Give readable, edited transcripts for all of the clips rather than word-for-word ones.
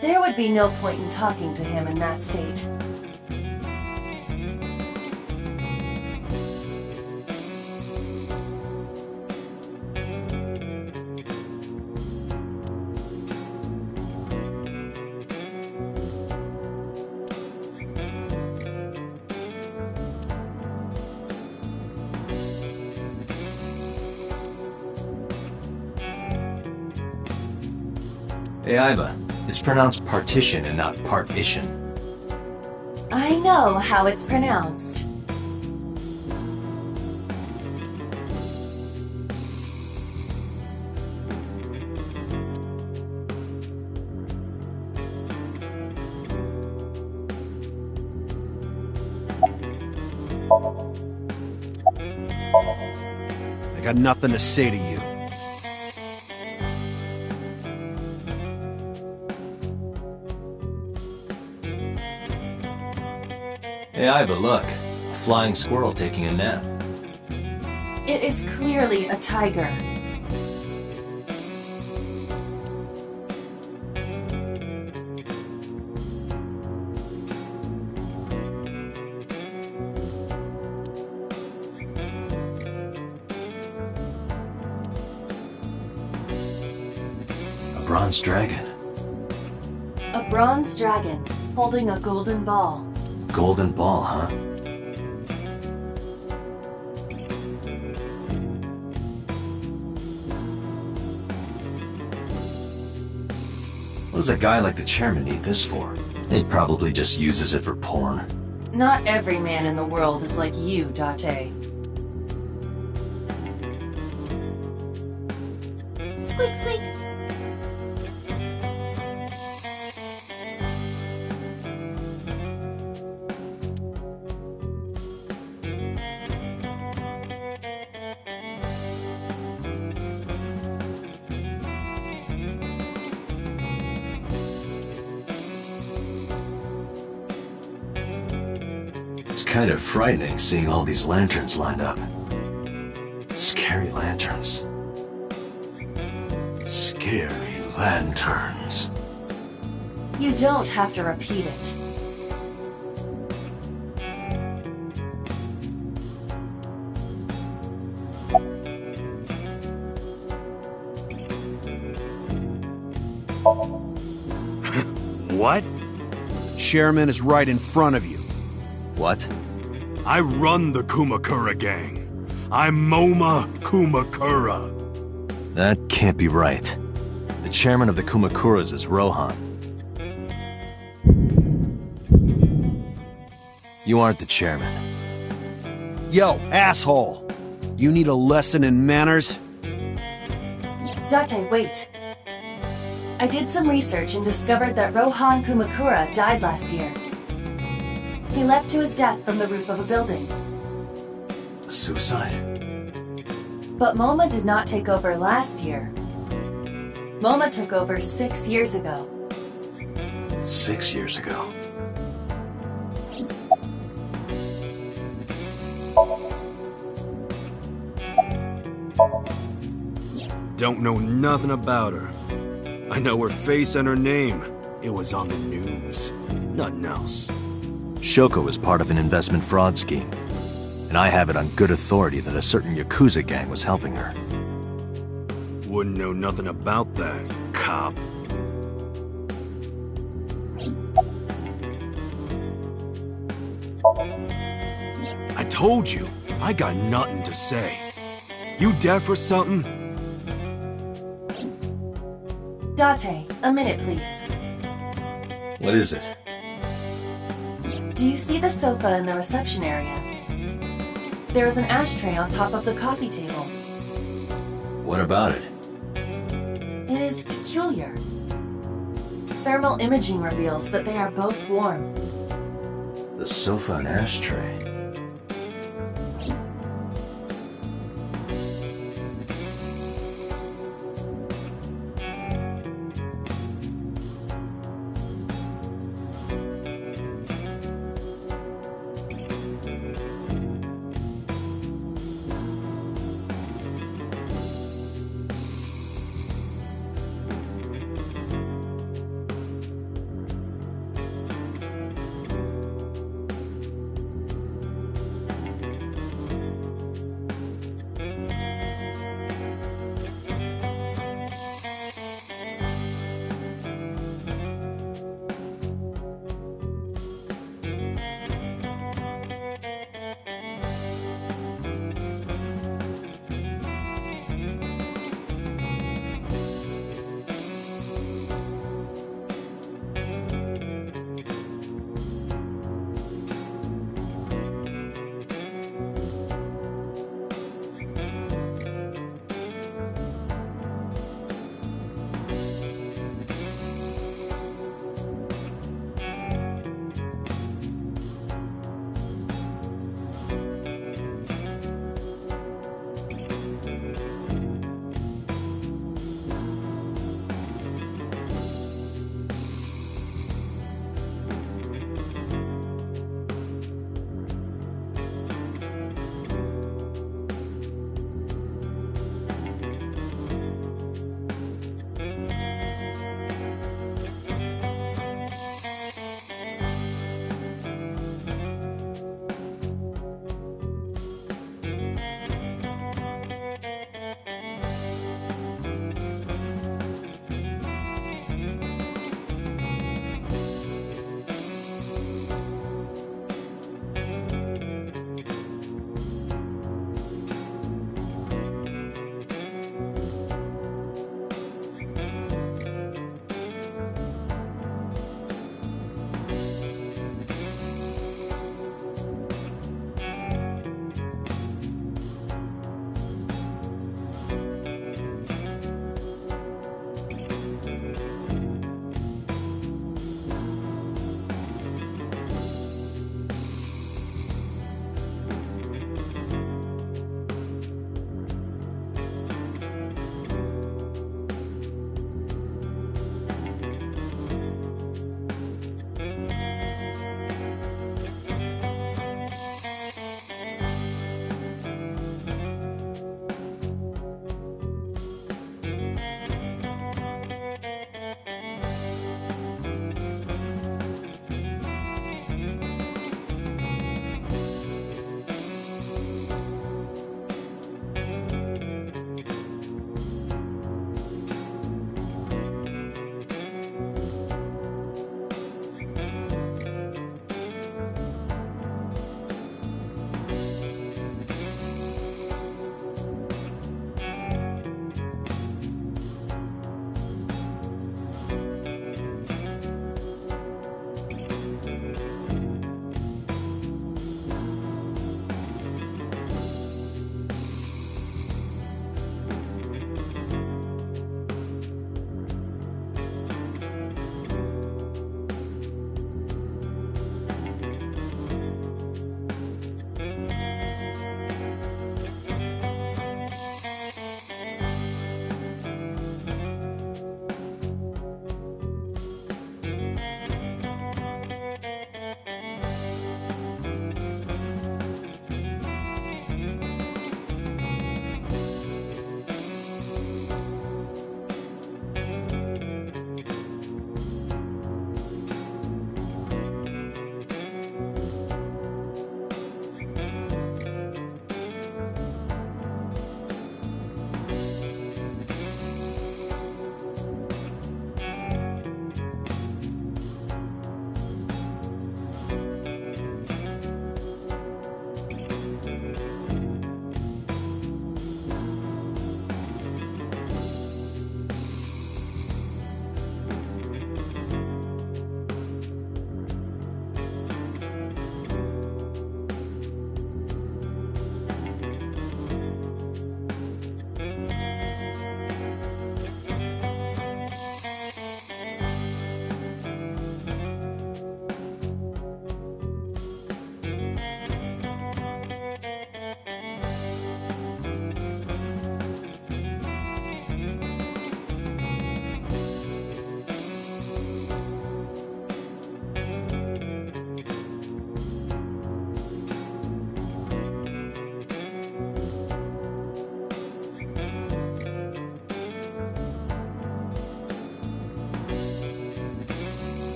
There would be no point in talking to him in that state. Hey, Iva. It's pronounced partition and not partition. I know how it's pronounced. I got nothing to say to you. Hey, Iva, look. A flying squirrel taking a nap. It is clearly a tiger. A bronze dragon. A bronze dragon holding a golden ball. Golden ball, huh? What does a guy like the chairman need this for? He probably just uses it for porn. Not every man in the world is like you, Date. Squeak, squeak. It's kind of frightening seeing all these lanterns lined up. Scary lanterns. Scary lanterns. You don't have to repeat it. What? The chairman is right in front of you. What? I run the Kumakura gang. I'm Moma Kumakura. That can't be right. The chairman of the Kumakuras is Rohan. You aren't the chairman. Yo, asshole! You need a lesson in manners? Date, wait. I did some research and discovered that Rohan Kumakura died last year. He leapt to his death from the roof of a building. Suicide? But Moma did not take over last year. Moma took over 6 years ago. 6 years ago. Don't know nothing about her. I know her face and her name. It was on the news. Nothing else. Shoko was part of an investment fraud scheme, and I have it on good authority that a certain Yakuza gang was helping her. Wouldn't know nothing about that, cop. I told you, I got nothing to say. You deaf or something? Date, a minute please. What is it? Do you see the sofa in the reception area? There is an ashtray on top of the coffee table. What about it? It is peculiar. Thermal imaging reveals that they are both warm. The sofa and ashtray.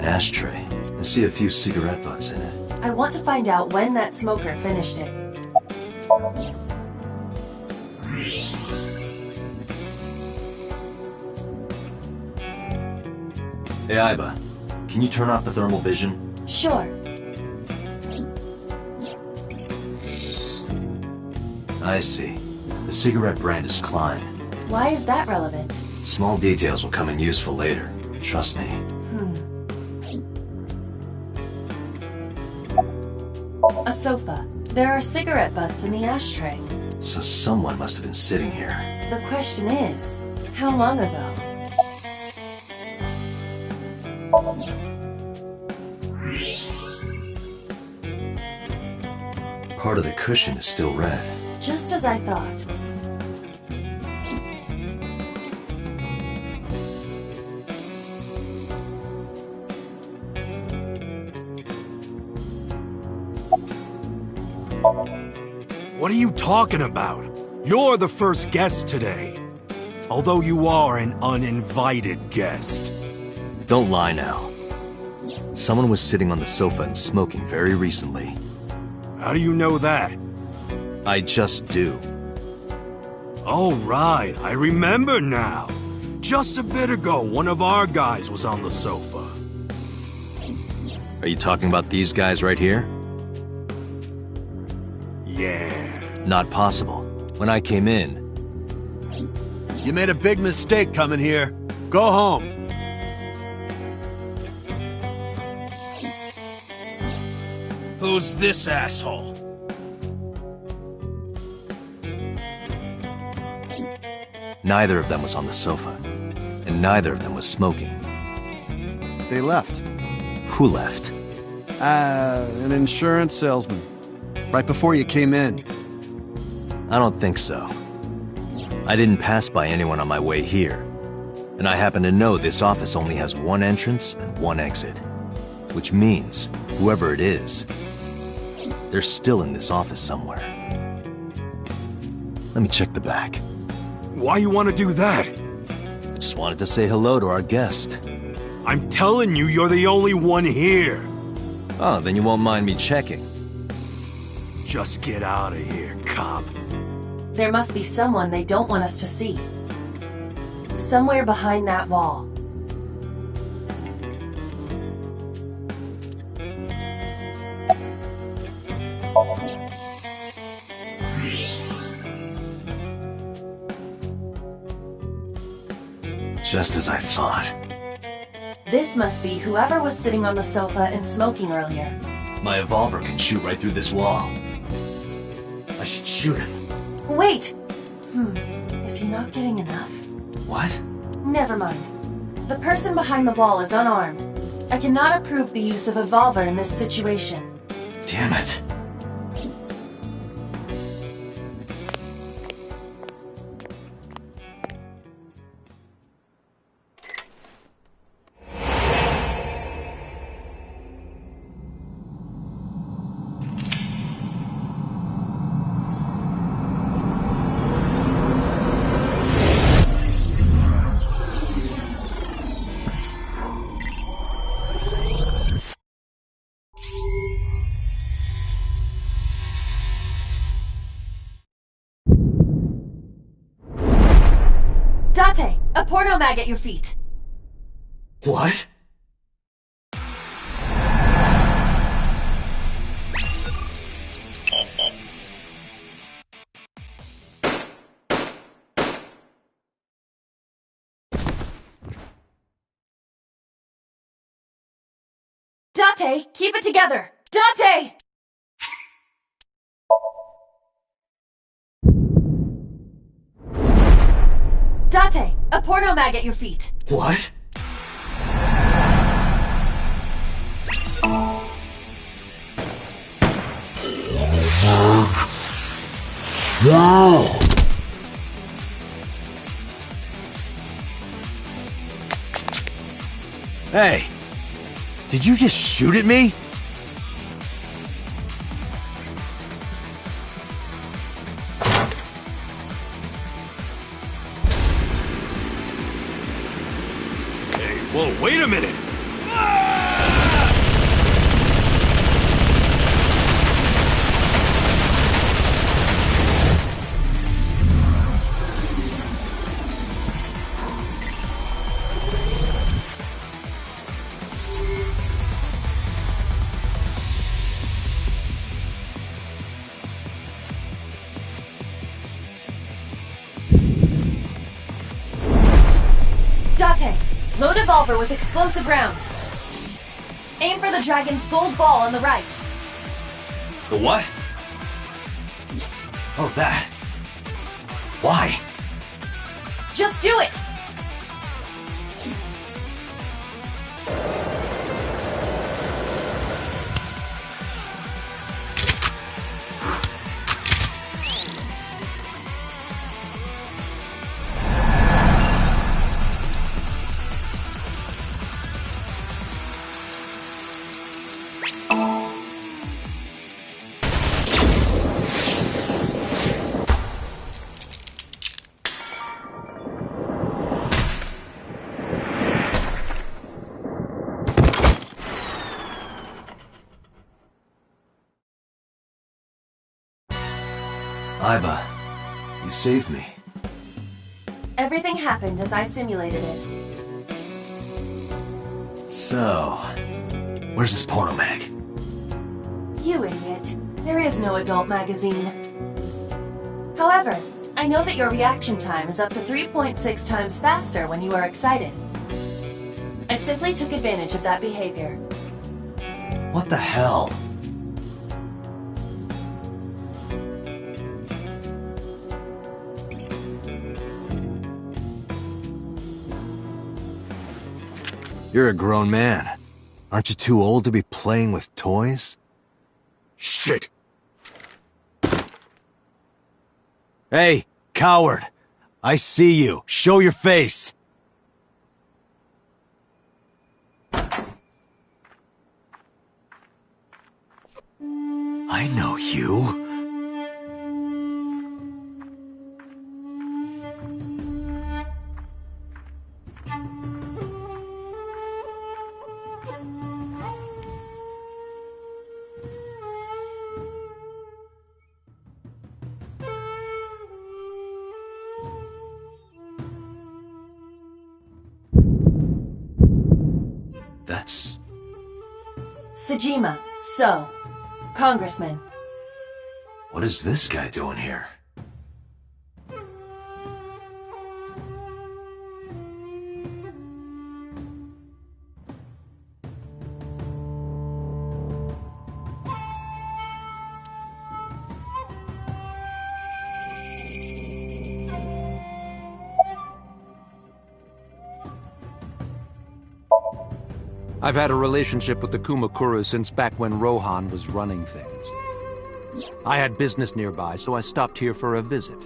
ashtray. I see a few cigarette butts in it. I want to find out when that smoker finished it. Hey, Aiba, can you turn off the thermal vision? Sure. I see. The cigarette brand is Klein. Why is that relevant? Small details will come in useful later. Trust me. A sofa. There are cigarette butts in the ashtray. So someone must have been sitting here. The question is, how long ago? Part of the cushion is still red. Just as I thought. What are you talking about? You're the first guest today. Although you are an uninvited guest. Don't lie now. Someone was sitting on the sofa and smoking very recently. How do you know that? I just do. Oh, right, I remember now. Just a bit ago, one of our guys was on the sofa. Are you talking about these guys right here? Yeah. Not possible. When I came in... You made a big mistake coming here. Go home. Who's this asshole? Neither of them was on the sofa. And neither of them was smoking. They left. Who left? An insurance salesman. Right before you came in. I don't think so. I didn't pass by anyone on my way here. And I happen to know this office only has one entrance and one exit. Which means, whoever it is, they're still in this office somewhere. Let me check the back. Why you want to do that? I just wanted to say hello to our guest. I'm telling you, you're the only one here. Oh, then you won't mind me checking. Just get out of here, cop. There must be someone they don't want us to see. Somewhere behind that wall. Just as I thought. This must be whoever was sitting on the sofa and smoking earlier. My evolver can shoot right through this wall. I should shoot him. Wait! Is he not getting enough? What? Never mind. The person behind the wall is unarmed. I cannot approve the use of evolver in this situation. Damn it. Date! A porno mag at your feet! What? Date! Keep it together! Date! Date! A porno mag at your feet! What? Hey! Did you just shoot at me? Hey, whoa, wait a minute! revolver with explosive rounds. Aim for the dragon's gold ball on the right. The what? Oh, that. Why? Just do it! Aiba, you saved me. Everything happened as I simulated it. So, where's this porno mag? You idiot. There is no adult magazine. However, I know that your reaction time is up to 3.6 times faster when you are excited. I simply took advantage of that behavior. What the hell? You're a grown man. Aren't you too old to be playing with toys? Shit! Hey, coward! I see you. Show your face! I know you. That's... Sejima, so, Congressman. What is this guy doing here? I've had a relationship with the Kumakuras since back when Rohan was running things. I had business nearby, so I stopped here for a visit.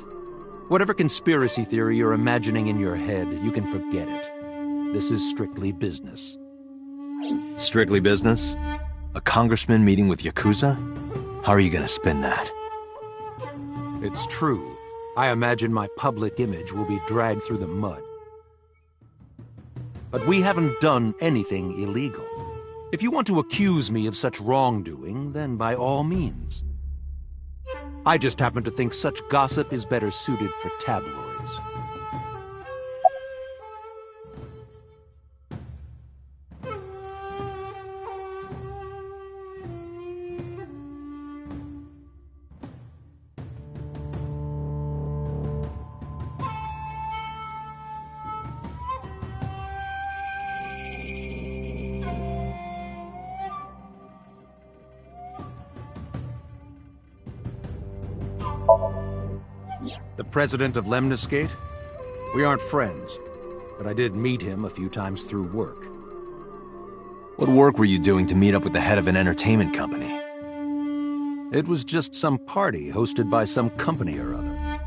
Whatever conspiracy theory you're imagining in your head, you can forget it. This is strictly business. Strictly business? A congressman meeting with Yakuza? How are you gonna spin that? It's true. I imagine my public image will be dragged through the mud. But we haven't done anything illegal. If you want to accuse me of such wrongdoing, then by all means. I just happen to think such gossip is better suited for tabloids. The president of Lemniscate? We aren't friends, but I did meet him a few times through work. What work were you doing to meet up with the head of an entertainment company? It was just some party hosted by some company or other.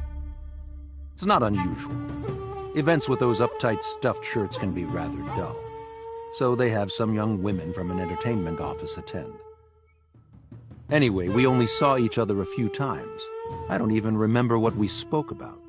It's not unusual. Events with those uptight stuffed shirts can be rather dull. So they have some young women from an entertainment office attend. Anyway, we only saw each other a few times. I don't even remember what we spoke about.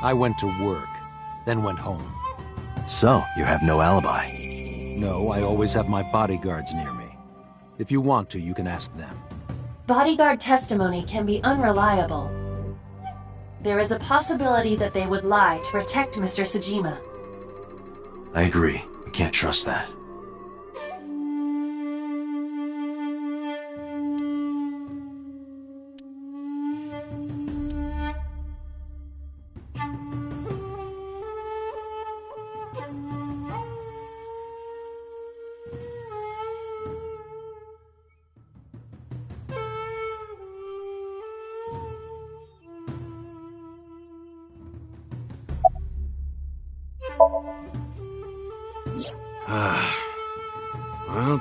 I went to work, then went home. So, you have no alibi. No, I always have my bodyguards near me. If you want to, you can ask them. Bodyguard testimony can be unreliable. There is a possibility that they would lie to protect Mr. Sejima. I agree. We can't trust that.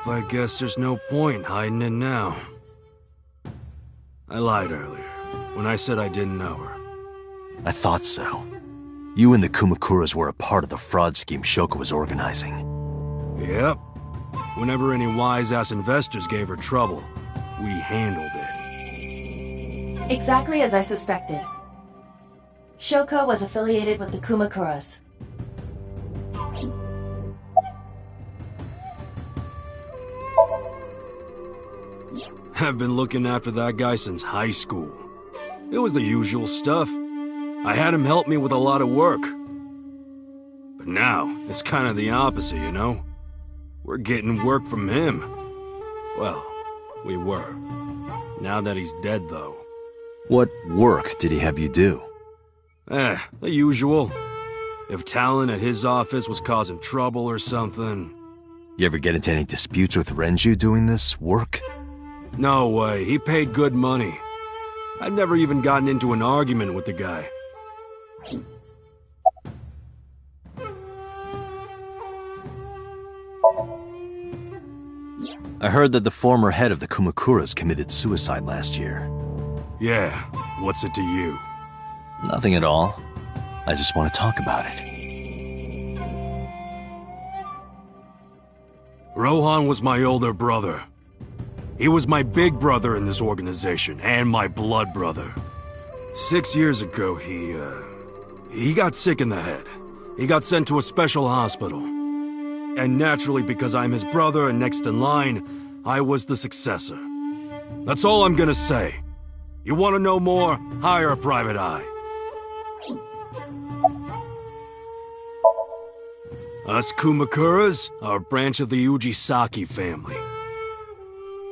Well, I guess there's no point hiding it now. I lied earlier, when I said I didn't know her. I thought so. You and the Kumakuras were a part of the fraud scheme Shoko was organizing. Yep. Whenever any wise-ass investors gave her trouble, we handled it. Exactly as I suspected. Shoko was affiliated with the Kumakuras. I've been looking after that guy since high school. It was the usual stuff. I had him help me with a lot of work. But now, it's kind of the opposite, you know? We're getting work from him. Well, we were. Now that he's dead, though. What work did he have you do? The usual. If talent at his office was causing trouble or something... You ever get into any disputes with Renju doing this work? No way, he paid good money. I'd never even gotten into an argument with the guy. I heard that the former head of the Kumakuras committed suicide last year. Yeah, what's it to you? Nothing at all. I just want to talk about it. Rohan was my older brother. He was my big brother in this organization, and my blood brother. 6 years ago, he got sick in the head. He got sent to a special hospital. And naturally, because I'm his brother and next in line, I was the successor. That's all I'm gonna say. You wanna know more? Hire a private eye. Us Kumakuras are a branch of the Ujisaki family.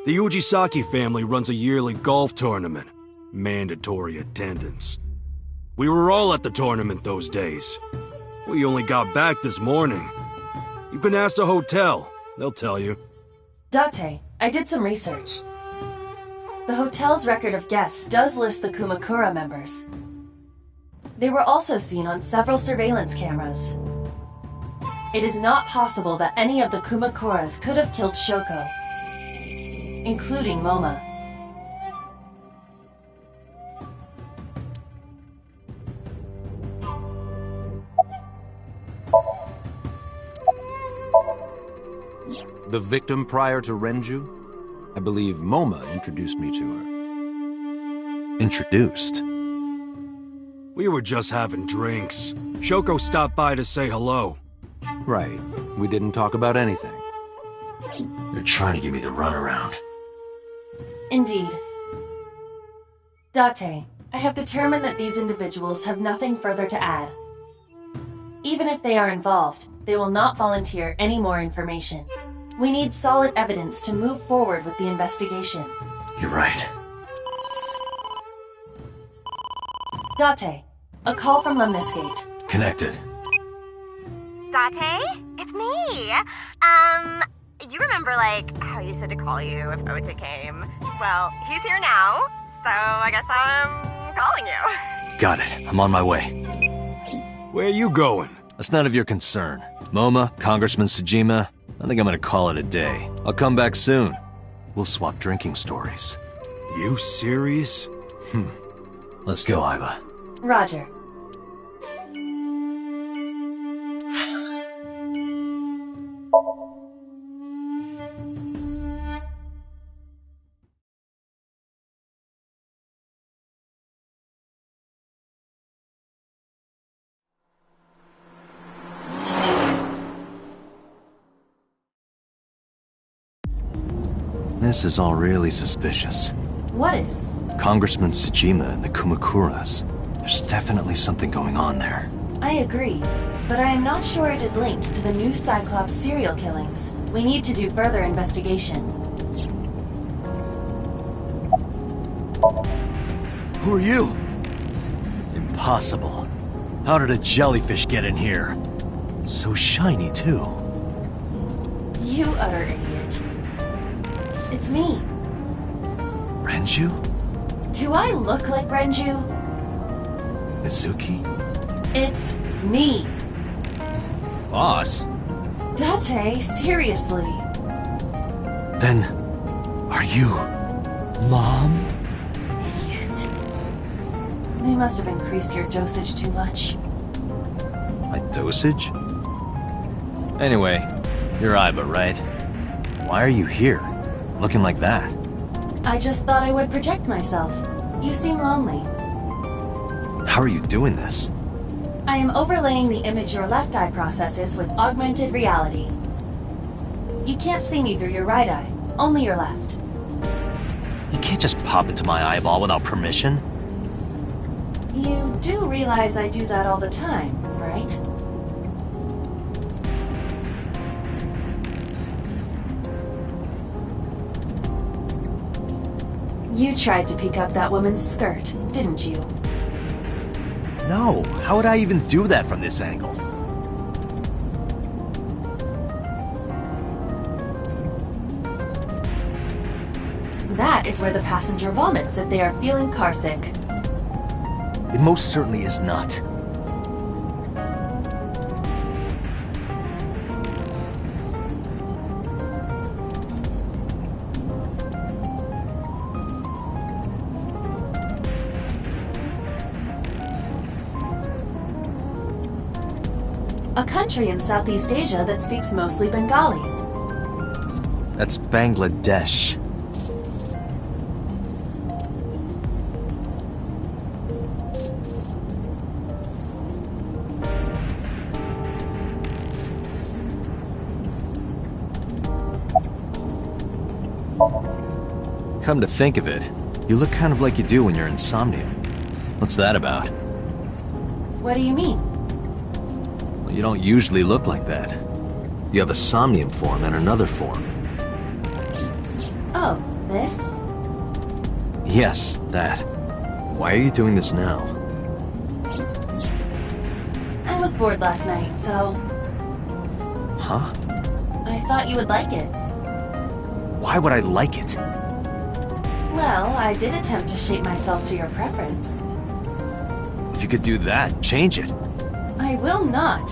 The Ujisaki family runs a yearly golf tournament. Mandatory attendance. We were all at the tournament those days. We only got back this morning. You can ask the hotel. They'll tell you. Date, I did some research. The hotel's record of guests does list the Kumakura members. They were also seen on several surveillance cameras. It is not possible that any of the Kumakuras could have killed Shoko, including Moma. The victim prior to Renju? I believe Moma introduced me to her. Introduced? We were just having drinks. Shoko stopped by to say hello. Right. We didn't talk about anything. You're trying to give me the runaround. Indeed. Date, I have determined that these individuals have nothing further to add. Even if they are involved, they will not volunteer any more information. We need solid evidence to move forward with the investigation. You're right. Date, a call from Lemniscate. Connected. Date? It's me! You remember, like, how you said to call you if Ota came? Well, he's here now, so I guess I'm calling you. Got it. I'm on my way. Where you going? That's none of your concern. Moma, Congressman Sejima, I think I'm gonna call it a day. I'll come back soon. We'll swap drinking stories. You serious? Let's go, Aiba. Roger. This is all really suspicious. What is? Congressman Tsujima and the Kumakuras. There's definitely something going on there. I agree, but I am not sure it is linked to the new Cyclops serial killings. We need to do further investigation. Who are you? Impossible. How did a jellyfish get in here? So shiny, too. You utter idiot. It's me. Renju? Do I look like Renju? Mizuki? It's me. Boss? Date, seriously. Then, are you... Mom? Idiot. They must have increased your dosage too much. My dosage? Anyway, you're Aiba, right? Why are you here? Looking like that? I just thought I would project myself. You seem lonely. How are you doing this? I am overlaying the image your left eye processes with augmented reality. You can't see me through your right eye, only your left. You can't just pop into my eyeball without permission. You do realize I do that all the time, right? You tried to pick up that woman's skirt, didn't you? No, how would I even do that from this angle? That is where the passenger vomits if they are feeling carsick. It most certainly is not. A country in Southeast Asia that speaks mostly Bengali. That's Bangladesh. Come to think of it, you look kind of like you do when you're in Somnium. What's that about? What do you mean? Well, you don't usually look like that. You have a Somnium form and another form. Oh, this? Yes, that. Why are you doing this now? I was bored last night, so... Huh? I thought you would like it. Why would I like it? Well, I did attempt to shape myself to your preference. If you could do that, change it. I will not.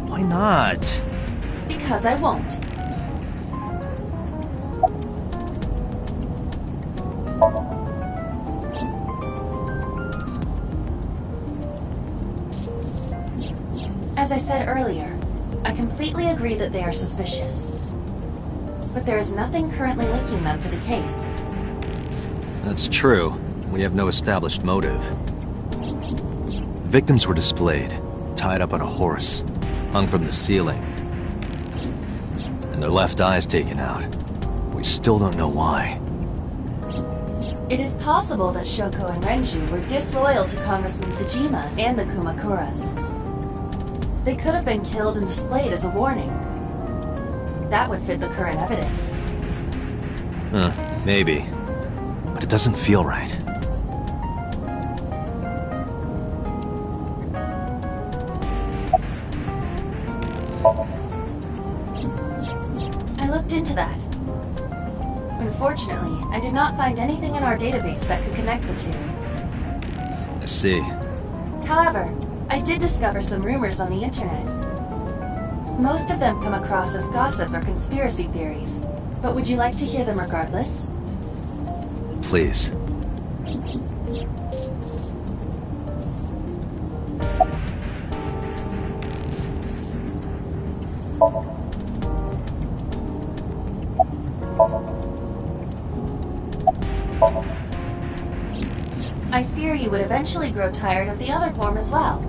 Why not? Because I won't. As I said earlier, I completely agree that they are suspicious. But there is nothing currently linking them to the case. That's true. We have no established motive. Victims were displayed, tied up on a horse, hung from the ceiling, and their left eyes taken out. We still don't know why. It is possible that Shoko and Renju were disloyal to Congressman Tsujima and the Kumakuras. They could have been killed and displayed as a warning. That would fit the current evidence. Maybe. But it doesn't feel right. I looked into that. Unfortunately, I did not find anything in our database that could connect the two. I see. However, I did discover some rumors on the internet. Most of them come across as gossip or conspiracy theories, but would you like to hear them regardless? Please. I fear you would eventually grow tired of the other form as well.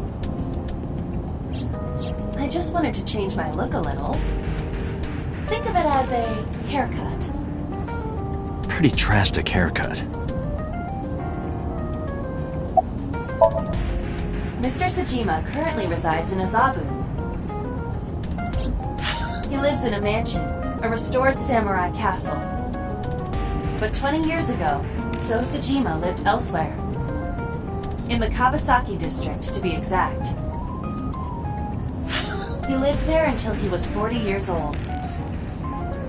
I just wanted to change my look a little. Think of it as a haircut. pretty drastic haircut. Mr. Sejima currently resides in Azabu. He lives in a mansion, a restored samurai castle. But 20 years ago, So Sejima lived elsewhere. In the Kawasaki district, to be exact. He lived there until he was 40 years old.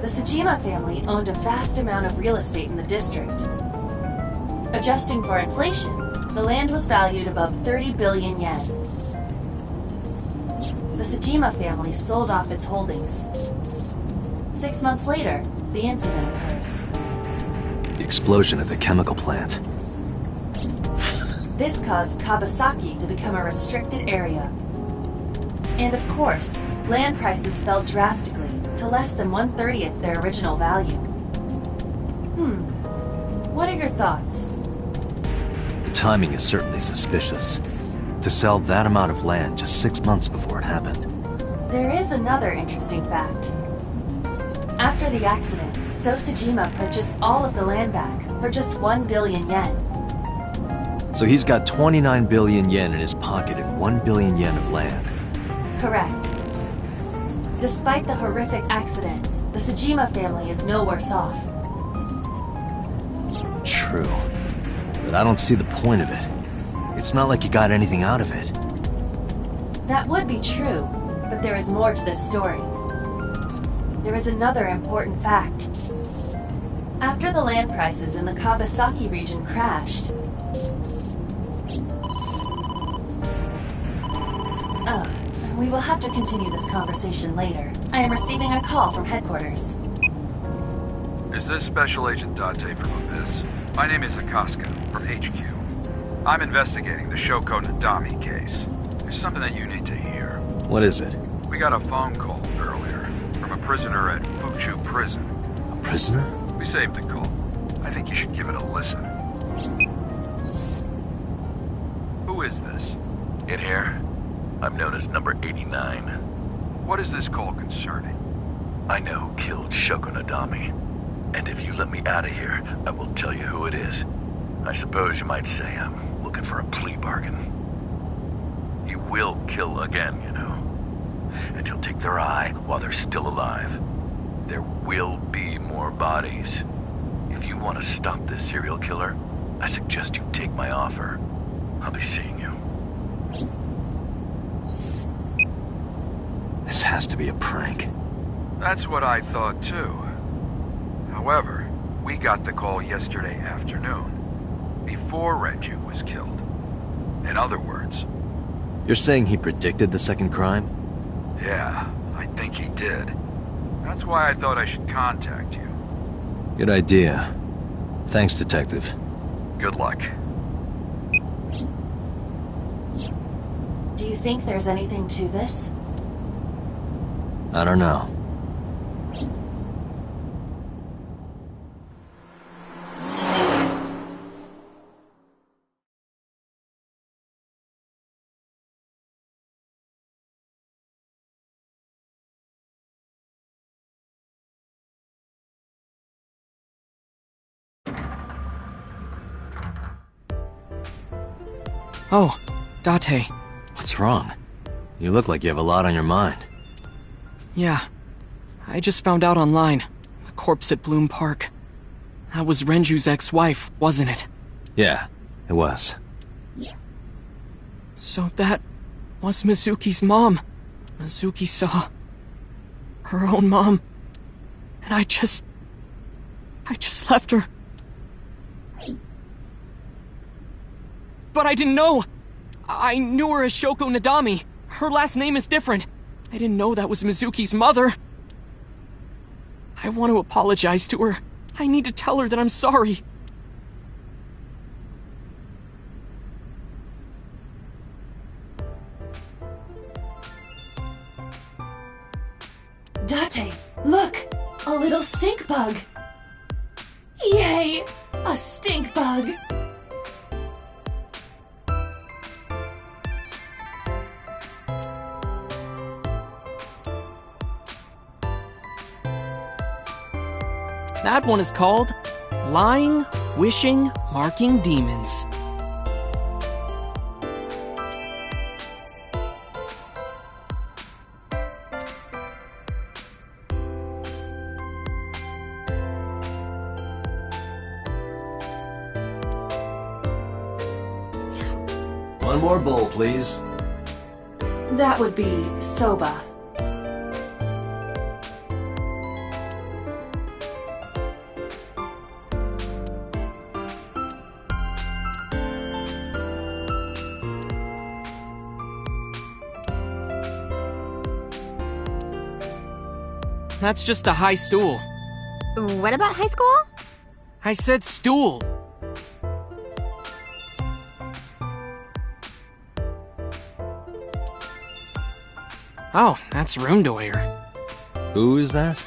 The Sejima family owned a vast amount of real estate in the district. Adjusting for inflation, the land was valued above 30 billion yen. The Sejima family sold off its holdings. 6 months later, the incident occurred. The explosion at the chemical plant. This caused Kawasaki to become a restricted area. And of course, land prices fell drastically to less than 1/30th their original value. What are your thoughts? The timing is certainly suspicious. To sell that amount of land just 6 months before it happened. There is another interesting fact. After the accident, So Sejima purchased all of the land back for just 1 billion yen. So he's got 29 billion yen in his pocket and 1 billion yen of land. Correct. Despite the horrific accident, the Sejima family is no worse off. True. But I don't see the point of it. It's not like you got anything out of it. That would be true, but there is more to this story. There is another important fact. After the land prices in the Kawasaki region crashed... we will have to continue this conversation later. I am receiving a call from headquarters. Is this Special Agent Date from Abyss? My name is Akaska, from HQ. I'm investigating the Shoko Nadami case. There's something that you need to hear. What is it? We got a phone call earlier from a prisoner at Fuchu Prison. A prisoner? We saved the call. I think you should give it a listen. Who is this? In here, I'm known as number 89. What is this call concerning? I know who killed Shoko Nadami. And if you let me out of here, I will tell you who it is. I suppose you might say I'm looking for a plea bargain. He will kill again, you know. And he'll take their eye while they're still alive. There will be more bodies. If you want to stop this serial killer, I suggest you take my offer. I'll be seeing you. This has to be a prank. That's what I thought too. However, we got the call yesterday afternoon, before Renju was killed. In other words... You're saying he predicted the second crime? Yeah, I think he did. That's why I thought I should contact you. Good idea. Thanks, Detective. Good luck. Do you think there's anything to this? I don't know. Oh, Date. What's wrong? You look like you have a lot on your mind. Yeah. I just found out online. The corpse at Bloom Park. That was Renju's ex-wife, wasn't it? Yeah, it was. So that was Mizuki's mom. Mizuki saw her own mom. And I just left her. But I didn't know. I knew her as Shoko Nadami. Her last name is different. I didn't know that was Mizuki's mother. I want to apologize to her. I need to tell her that I'm sorry. Date, look! A little stink bug! Yay! A stink bug! That one is called Lying, wishing, marking demons. One more bowl, please. That would be soba. That's just a high stool. What about high school? I said stool. Oh, that's Rundoyer. Who is that?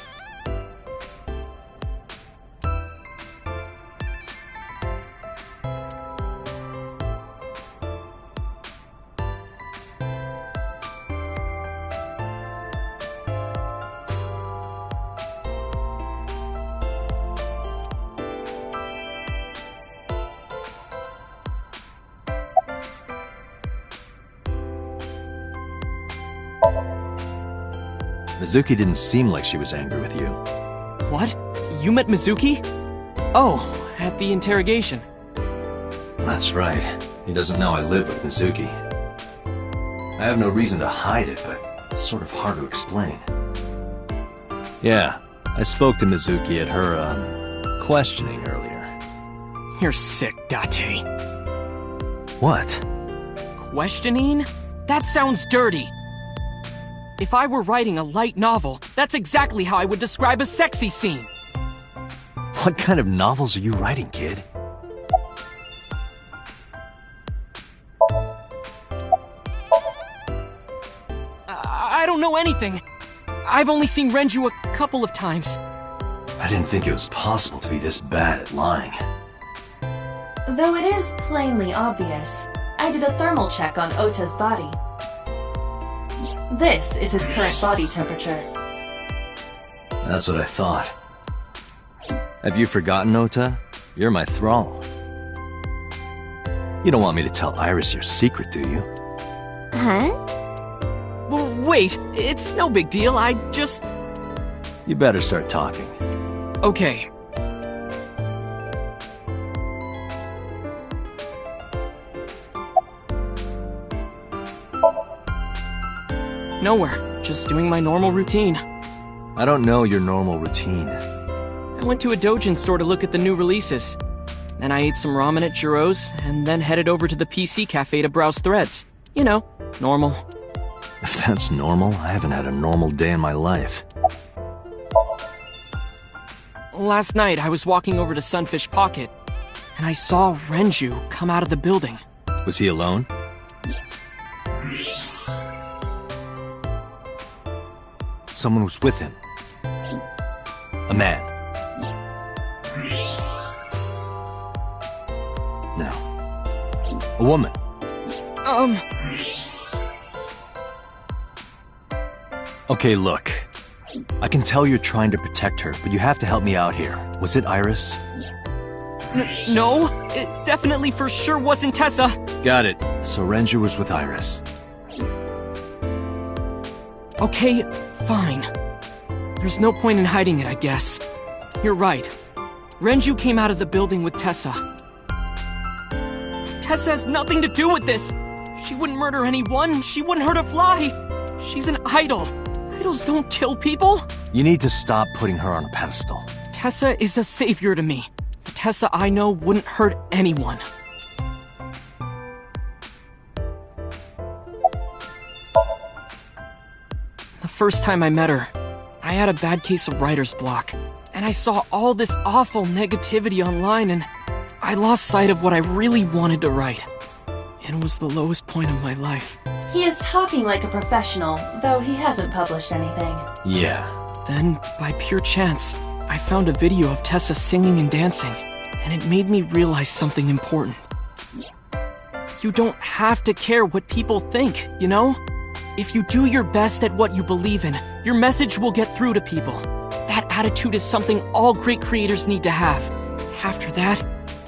Mizuki didn't seem like she was angry with you. What? You met Mizuki? Oh, at the interrogation. That's right. He doesn't know I live with Mizuki. I have no reason to hide it, but it's sort of hard to explain. Yeah, I spoke to Mizuki at her, questioning earlier. You're sick, Date. What? Questioning? That sounds dirty. If I were writing a light novel, that's exactly how I would describe a sexy scene. What kind of novels are you writing, kid? I don't know anything. I've only seen Renju a couple of times. I didn't think it was possible to be this bad at lying. Though it is plainly obvious, I did a thermal check on Ota's body. This is his current body temperature. That's what I thought. Have you forgotten, Ota? You're my thrall. You don't want me to tell Iris your secret, do you? Huh? Well, wait, it's no big deal, I just... You better start talking. Okay. Nowhere, just doing my normal routine. I don't know your normal routine. I went to a doujin store to look at the new releases. Then I ate some ramen at Jiro's, and then headed over to the PC cafe to browse threads. You know, normal. If that's normal, I haven't had a normal day in my life. Last night, I was walking over to Sunfish Pocket, and I saw Renju come out of the building. Was he alone? Someone was with him. A man. No. A woman. Okay, look. I can tell you're trying to protect her, but you have to help me out here. Was it Iris? No, it definitely for sure wasn't Tessa. Got it. So Renju was with Iris. Okay, fine. There's no point in hiding it, I guess. You're right. Renju came out of the building with Tessa. Tessa has nothing to do with this. She wouldn't murder anyone. She wouldn't hurt a fly. She's an idol. Idols don't kill people. You need to stop putting her on a pedestal. Tessa is a savior to me. The Tessa I know wouldn't hurt anyone. The first time I met her, I had a bad case of writer's block, and I saw all this awful negativity online, and I lost sight of what I really wanted to write. It was the lowest point of my life. He is talking like a professional, though he hasn't published anything. Yeah. Then, by pure chance, I found a video of Tessa singing and dancing, and it made me realize something important. You don't have to care what people think, you know? If you do your best at what you believe in, your message will get through to people. That attitude is something all great creators need to have. After that,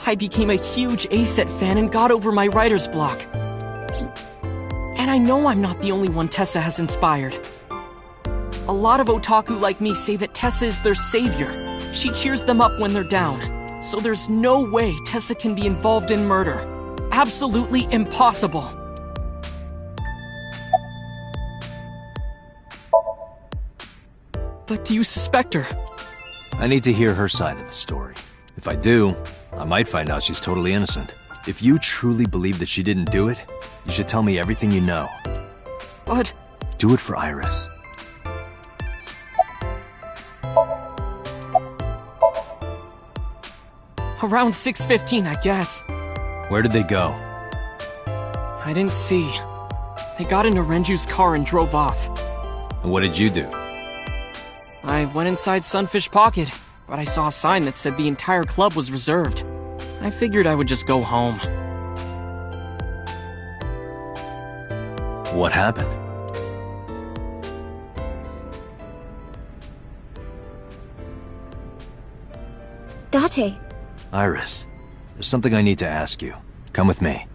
I became a huge A-Set fan and got over my writer's block. And I know I'm not the only one Tessa has inspired. A lot of otaku like me say that Tessa is their savior. She cheers them up when they're down. So there's no way Tessa can be involved in murder. Absolutely impossible. But do you suspect her? I need to hear her side of the story. If I do, I might find out she's totally innocent. If you truly believe that she didn't do it, you should tell me everything you know. But... Do it for Iris. Around 6:15, I guess. Where did they go? I didn't see. They got into Renju's car and drove off. And what did you do? I went inside Sunfish Pocket, but I saw a sign that said the entire club was reserved. I figured I would just go home. What happened? Date. Iris, there's something I need to ask you. Come with me.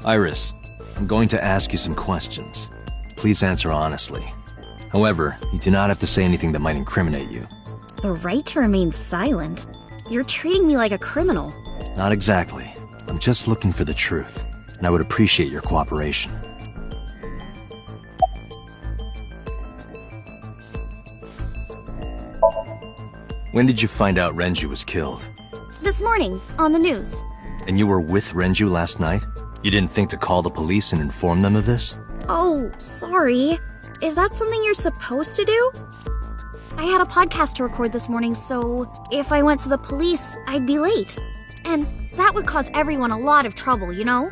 Iris, I'm going to ask you some questions. Please answer honestly. However, you do not have to say anything that might incriminate you. The right to remain silent? You're treating me like a criminal. Not exactly. I'm just looking for the truth, and I would appreciate your cooperation. When did you find out Renju was killed? This morning, on the news. And you were with Renju last night? You didn't think to call the police and inform them of this? Oh, sorry. Is that something you're supposed to do? I had a podcast to record this morning, so if I went to the police, I'd be late. And that would cause everyone a lot of trouble, you know?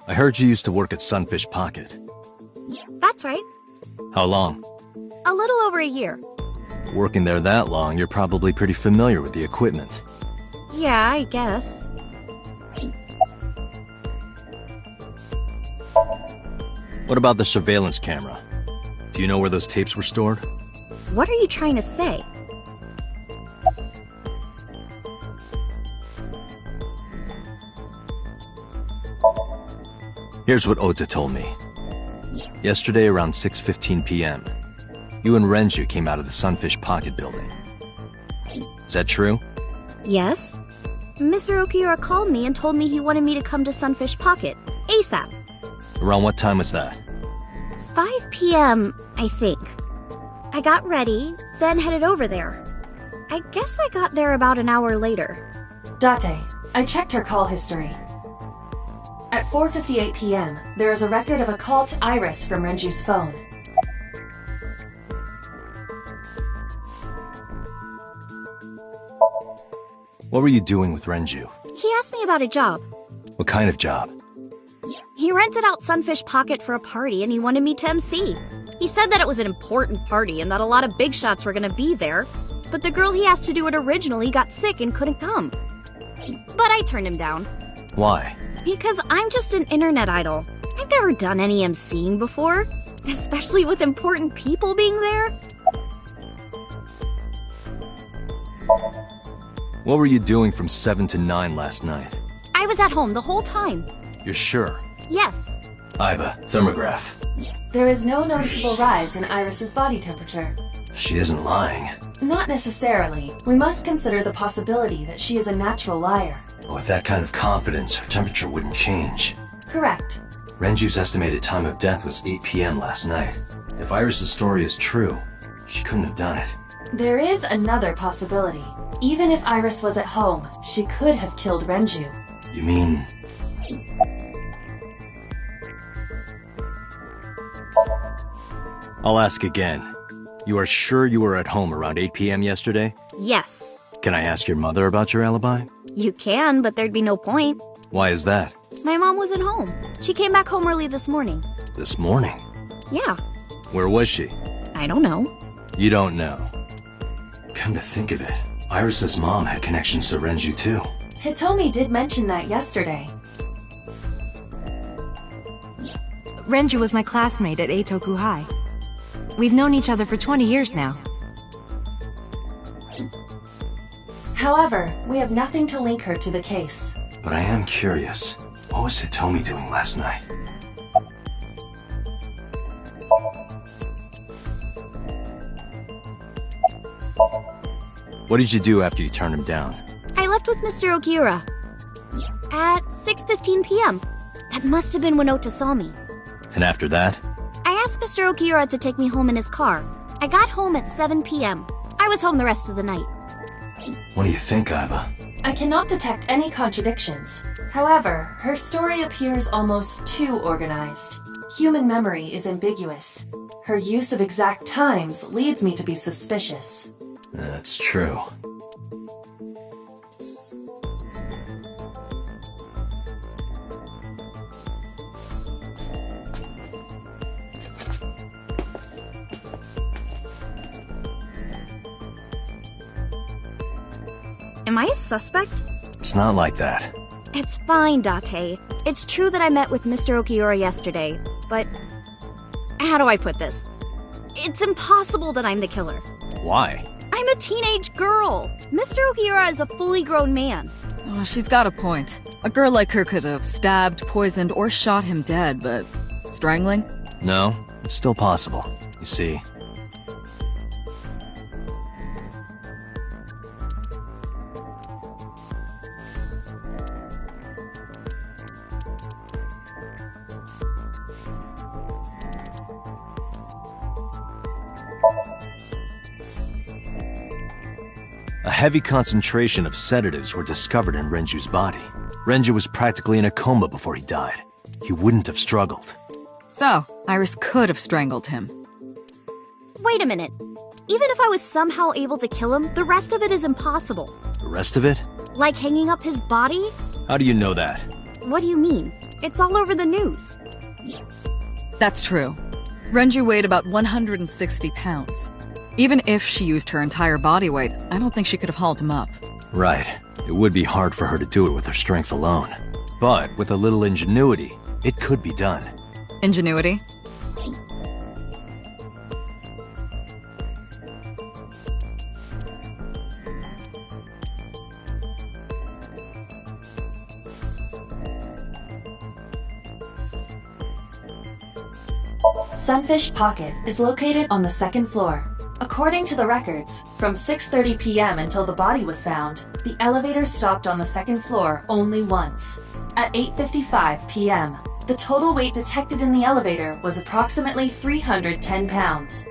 I heard you used to work at Sunfish Pocket. That's right. How long? A little over a year. Working there that long, you're probably pretty familiar with the equipment. Yeah, I guess. What about the surveillance camera? Do you know where those tapes were stored? What are you trying to say? Here's what Ota told me. Yesterday around 6:15 p.m., you and Renju came out of the Sunfish Pocket building. Is that true? Yes. Mr. Okiura called me and told me he wanted me to come to Sunfish Pocket, ASAP. Around what time was that? 5 p.m., I think. I got ready, then headed over there. I guess I got there about an hour later. Date, I checked her call history. At 4:58 p.m., there is a record of a call to Iris from Renju's phone. What were you doing with Renju? He asked me about a job. What kind of job? He rented out Sunfish Pocket for a party and he wanted me to MC. He said that it was an important party and that a lot of big shots were gonna be there, but the girl he asked to do it originally got sick and couldn't come. But I turned him down. Why? Because I'm just an internet idol. I've never done any MCing before, especially with important people being there. What were you doing from 7 to 9 last night? I was at home the whole time. You're sure? Yes. Iva, thermograph. There is no noticeable rise in Iris's body temperature. She isn't lying. Not necessarily. We must consider the possibility that she is a natural liar. With that kind of confidence, her temperature wouldn't change. Correct. Renju's estimated time of death was 8 p.m. last night. If Iris' story is true, she couldn't have done it. There is another possibility. Even if Iris was at home, she could have killed Renju. You mean... I'll ask again. You are sure you were at home around 8 p.m. yesterday? Yes. Can I ask your mother about your alibi? You can, but there'd be no point. Why is that? My mom wasn't home. She came back home early this morning. This morning? Yeah. Where was she? I don't know. You don't know. Come to think of it, Iris's mom had connections to Renju too. Hitomi did mention that yesterday. Renju was my classmate at Eitoku High. We've known each other for 20 years now. However, we have nothing to link her to the case. But I am curious. What was Hitomi doing last night? What did you do after you turned him down? I left with Mr. Okiura at 6:15 p.m. That must have been when Ota saw me. And after that? I asked Mr. Okiura to take me home in his car. I got home at 7 p.m. I was home the rest of the night. What do you think, Aiba? I cannot detect any contradictions. However, her story appears almost too organized. Human memory is ambiguous. Her use of exact times leads me to be suspicious. That's true. Am I a suspect? It's not like that. It's fine, Date. It's true that I met with Mr. Okiura yesterday, but... how do I put this? It's impossible that I'm the killer. Why? I'm a teenage girl. Mr. Okiura is a fully grown man. Oh, she's got a point. A girl like her could have stabbed, poisoned, or shot him dead, but... strangling? No, it's still possible. You see... A heavy concentration of sedatives were discovered in Renju's body. Renju was practically in a coma before he died. He wouldn't have struggled. So, Iris could have strangled him. Wait a minute. Even if I was somehow able to kill him, the rest of it is impossible. The rest of it? Like hanging up his body? How do you know that? What do you mean? It's all over the news. That's true. Renju weighed about 160 pounds. Even if she used her entire body weight, I don't think she could have hauled him up. Right. It would be hard for her to do it with her strength alone. But with a little ingenuity, it could be done. Ingenuity? Sunfish Pocket is located on the second floor. According to the records, from 6:30 p.m. until the body was found, the elevator stopped on the second floor only once. At 8:55 p.m., the total weight detected in the elevator was approximately 310 pounds.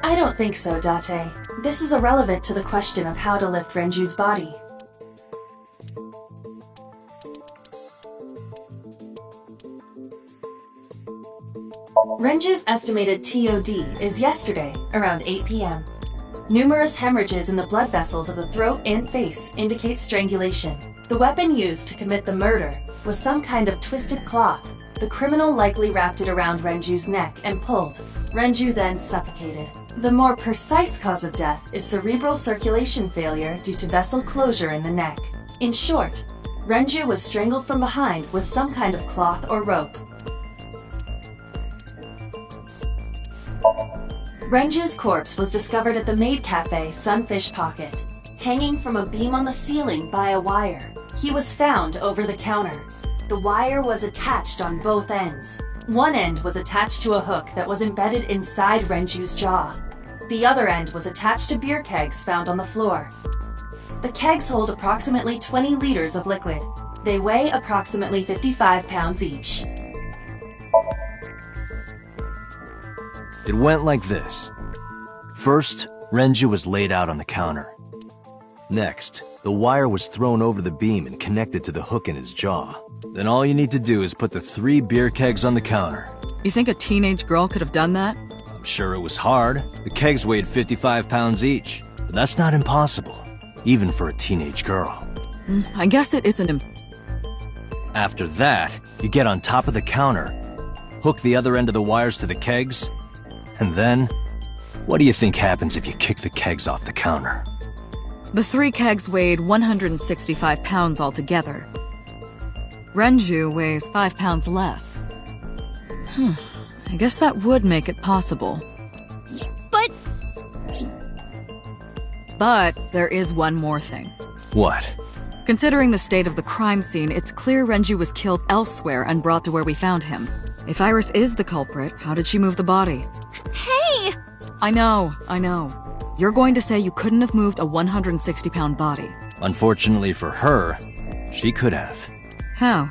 I don't think so, Date. This is irrelevant to the question of how to lift Renju's body. Renju's estimated TOD is yesterday, around 8 p.m. Numerous hemorrhages in the blood vessels of the throat and face indicate strangulation. The weapon used to commit the murder was some kind of twisted cloth. The criminal likely wrapped it around Renju's neck and pulled. Renju then suffocated. The more precise cause of death is cerebral circulation failure due to vessel closure in the neck. In short, Renju was strangled from behind with some kind of cloth or rope. Renju's corpse was discovered at the maid cafe Sunfish Pocket, hanging from a beam on the ceiling by a wire. He was found over the counter. The wire was attached on both ends. One end was attached to a hook that was embedded inside Renju's jaw. The other end was attached to beer kegs found on the floor. The kegs hold approximately 20 liters of liquid. They weigh approximately 55 pounds each. It went like this. First, Renju was laid out on the counter. Next, the wire was thrown over the beam and connected to the hook in his jaw. Then all you need to do is put the 3 beer kegs on the counter. You think a teenage girl could have done that? I'm Sure, it was hard. The kegs weighed 55 pounds each. But that's not impossible, even for a teenage girl. I guess it isn't After that, you get on top of the counter, hook the other end of the wires to the kegs, and then, what do you think happens if you kick the kegs off the counter? The 3 kegs weighed 165 pounds altogether. Renju weighs 5 pounds less. I guess that would make it possible. But there is one more thing. What? Considering the state of the crime scene, it's clear Renju was killed elsewhere and brought to where we found him. If Iris is the culprit, how did she move the body? Hey! I know. You're going to say you couldn't have moved a 160-pound body. Unfortunately for her, she could have. How?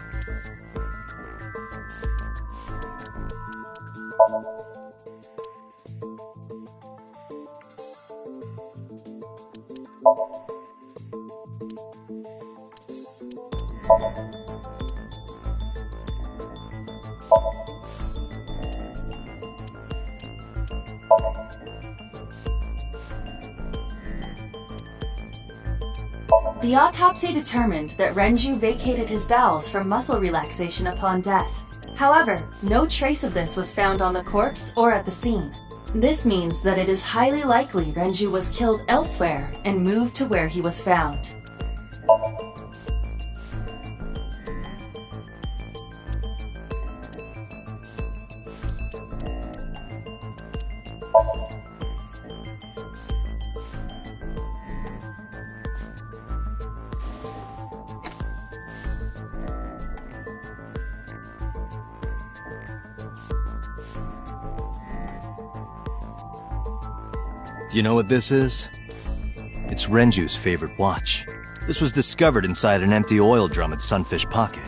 The autopsy determined that Renju vacated his bowels for muscle relaxation upon death. However, no trace of this was found on the corpse or at the scene. This means that it is highly likely Renju was killed elsewhere and moved to where he was found. Do you know what this is? It's Renju's favorite watch. This was discovered inside an empty oil drum at Sunfish Pocket.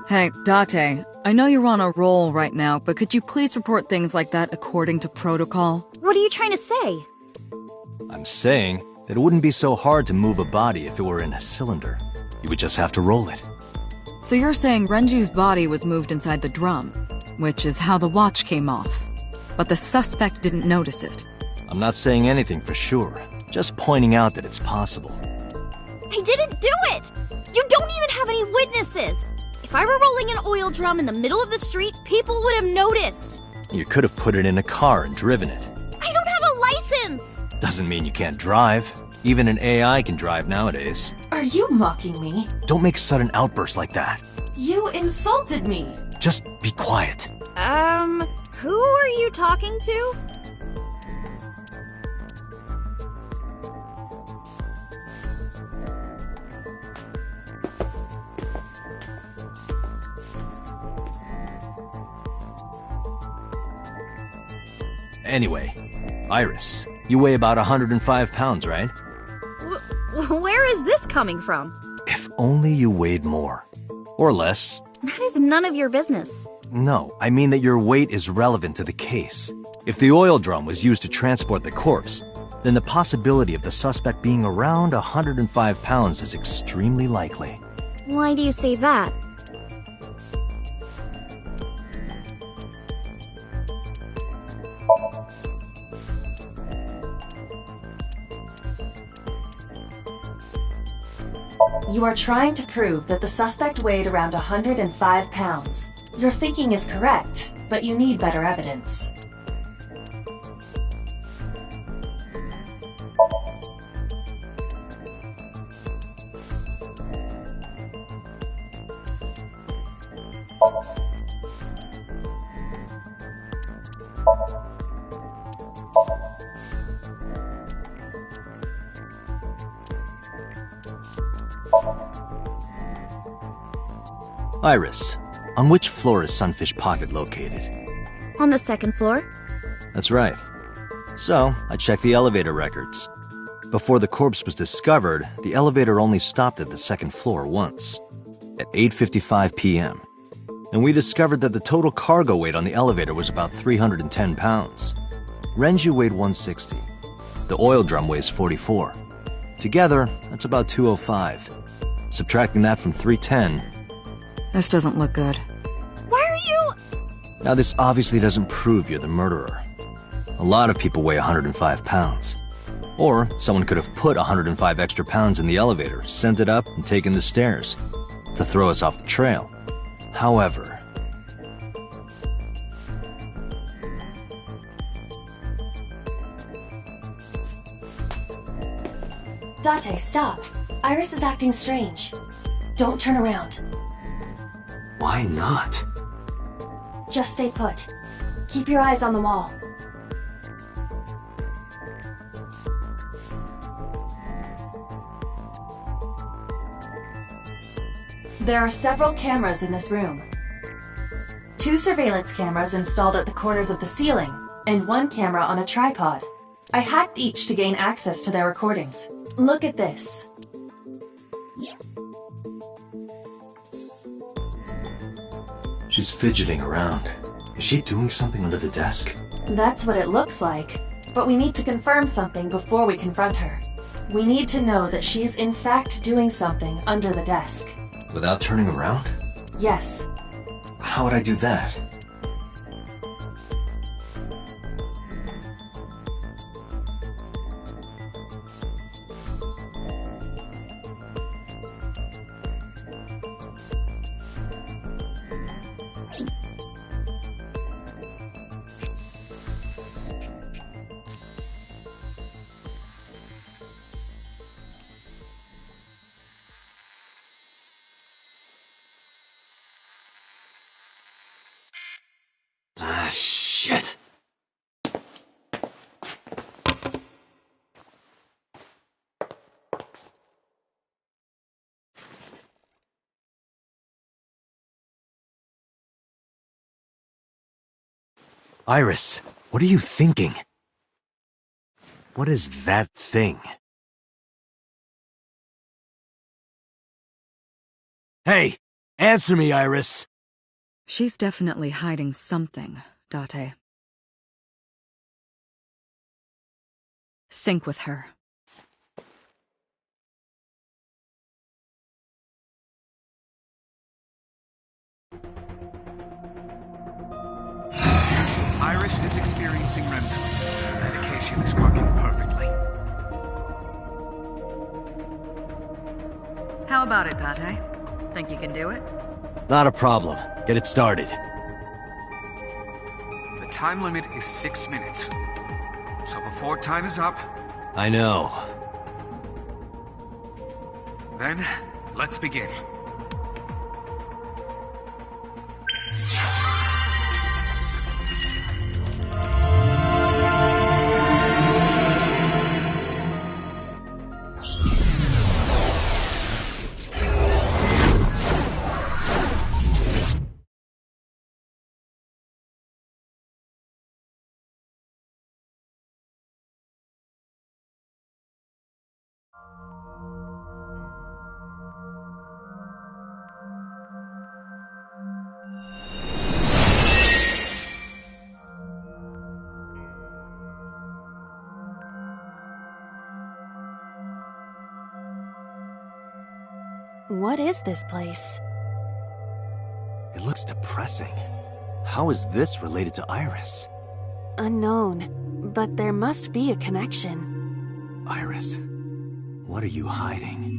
Hey, Date, I know you're on a roll right now, but could you please report things like that according to protocol? What are you trying to say? I'm saying that it wouldn't be so hard to move a body if it were in a cylinder. You would just have to roll it. So you're saying Renju's body was moved inside the drum, which is how the watch came off. But the suspect didn't notice it. I'm not saying anything for sure, just pointing out that it's possible. I didn't do it! You don't even have any witnesses! If I were rolling an oil drum in the middle of the street, people would have noticed! You could have put it in a car and driven it. I don't have a license! Doesn't mean you can't drive. Even an AI can drive nowadays. Are you mocking me? Don't make sudden outbursts like that. You insulted me! Just be quiet. Who are you talking to? Anyway, Iris, you weigh about 105 pounds, right? Where is this coming from? If only you weighed more. Or less. That is none of your business. No, I mean that your weight is relevant to the case. If the oil drum was used to transport the corpse, then the possibility of the suspect being around 105 pounds is extremely likely. Why do you say that? You are trying to prove that the suspect weighed around 105 pounds. Your thinking is correct, but you need better evidence. Iris, on which floor is Sunfish Pocket located? On the second floor. That's right. So, I checked the elevator records. Before the corpse was discovered, the elevator only stopped at the second floor once, at 8:55 p.m. And we discovered that the total cargo weight on the elevator was about 310 pounds. Renju weighed 160. The oil drum weighs 44. Together, that's about 205. Subtracting that from 310... This doesn't look good. Why are you... Now this obviously doesn't prove you're the murderer. A lot of people weigh 105 pounds. Or someone could have put 105 extra pounds in the elevator, sent it up, and taken the stairs to throw us off the trail. However... Date, stop. Iris is acting strange. Don't turn around. Why not? Just stay put. Keep your eyes on the wall. There are several cameras in this room. 2 surveillance cameras installed at the corners of the ceiling, and 1 camera on a tripod. I hacked each to gain access to their recordings. Look at this. She's fidgeting around. Is she doing something under the desk? That's what it looks like. But we need to confirm something before we confront her. We need to know that she is in fact doing something under the desk. Without turning around? Yes. How would I do that? Ah, shit! Iris, what are you thinking? What is that thing? Hey! Answer me, Iris! She's definitely hiding something, Date. Sync with her. Iris is experiencing REM sleep. Medication is working perfectly. How about it, Date? Think you can do it? Not a problem. Get it started. The time limit is 6 minutes. So before time is up... I know. Then, let's begin. What is this place? It looks depressing. How is this related to Iris? Unknown, but there must be a connection. Iris, what are you hiding?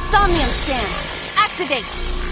Somnium scan! Activate!